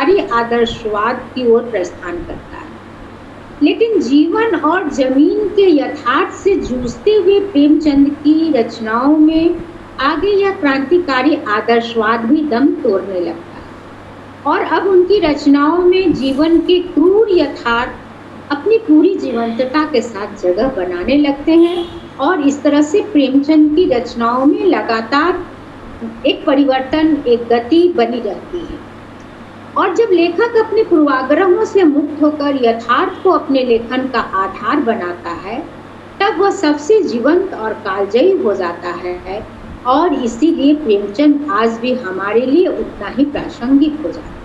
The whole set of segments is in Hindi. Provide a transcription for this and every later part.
क्रांतिकारी आदर्शवाद की ओर प्रस्थान करता है। लेकिन जीवन और जमीन के यथार्थ से जूझते हुए प्रेमचंद की रचनाओं में आगे यह क्रांतिकारी आदर्शवाद भी दम तोड़ने लगता है और अब उनकी रचनाओं में जीवन के क्रूर यथार्थ अपनी पूरी जीवंतता के साथ जगह बनाने लगते हैं और इस तरह से प्रेमचंद की रचनाओं में लगातार एक परिवर्तन, एक गति बनी रहती है। और जब लेखक अपने पूर्वाग्रहों से मुक्त होकर यथार्थ को अपने लेखन का आधार बनाता है, तब वह सबसे जीवंत और कालजयी हो जाता है और इसीलिए प्रेमचंद आज भी हमारे लिए उतना ही प्रासंगिक हो जाता है।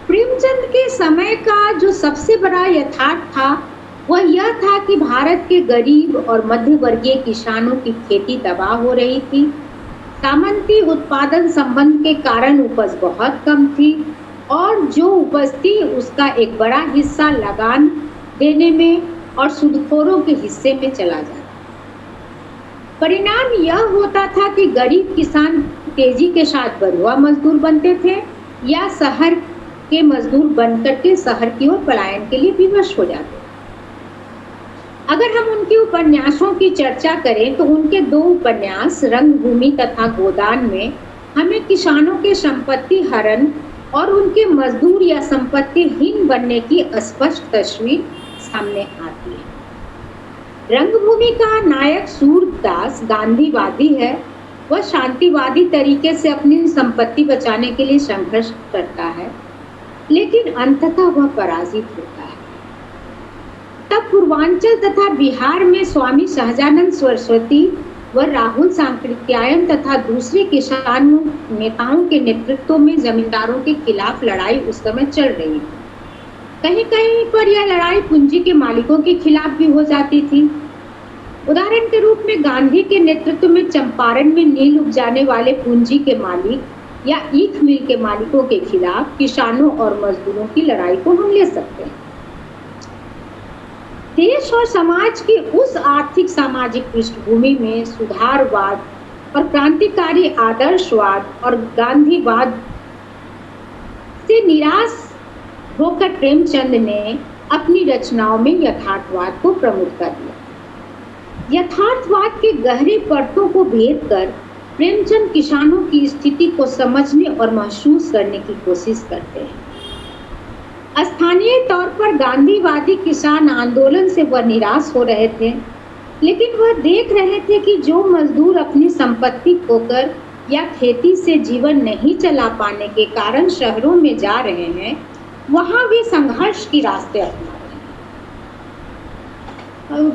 प्रेमचंद के समय का जो सबसे बड़ा यथार्थ था वह यह था कि भारत के गरीब और मध्य वर्गीय किसानों की खेती तबाह हो रही थी। सामंती उत्पादन संबंध के कारण उपज बहुत कम थी और जो उपज थी उसका एक बड़ा हिस्सा लगान देने में और सूदखोरों के हिस्से में चला जाता। परिणाम यह होता था कि गरीब किसान तेजी के साथ बरुआ मजदूर बनते थे या शहर के मजदूर बनकर के शहर की ओर पलायन के लिए विवश हो जाते। अगर हम उनके उपन्यासों की चर्चा करें तो उनके दो उपन्यास रंगभूमि तथा गोदान में हमें किसानों के संपत्ति हरण और उनके मजदूर या संपत्तिहीन बनने की स्पष्ट तस्वीर सामने आती है। रंगभूमि का नायक सूरदास गांधीवादी है। वह शांतिवादी तरीके से अपनी संपत्ति बचाने के लिए संघर्ष करता है, लेकिन अंततः वह पराजित होता है। तब पूर्वांचल तथा बिहार में स्वामी सहजानंद सरस्वती व राहुल सांकृत्यायन तथा दूसरे किसान नेताओं के नेतृत्व में जमींदारों के खिलाफ लड़ाई उस समय चल रही थी। कहीं कहीं पर यह लड़ाई पूंजी के मालिकों के खिलाफ भी हो जाती थी। उदाहरण के रूप में गांधी के नेतृत्व में चंपारण में नील उपजाने वाले पूंजी के मालिक या ईख मिल के मालिकों के खिलाफ किसानों और मजदूरों की लड़ाई को हम ले सकते हैं। देश और समाज की उस आर्थिक सामाजिक पृष्ठभूमि में सुधारवाद और क्रांतिकारी आदर्शवाद और गांधीवाद से निराश होकर प्रेमचंद ने अपनी रचनाओं में यथार्थवाद को प्रमुख कर दिया। यथार्थवाद के गहरे परतों को भेद कर प्रेमचंद किसानों की स्थिति को समझने और महसूस करने की कोशिश करते हैं। स्थानीय तौर पर गांधीवादी किसान आंदोलन से वह निराश हो रहे थे, लेकिन वह देख रहे थे कि जो मजदूर अपनी संपत्ति खोकर या खेती से जीवन नहीं चला पाने के कारण शहरों में जा रहे हैं, वहां भी संघर्ष की रास्ते अपना रहे हैं।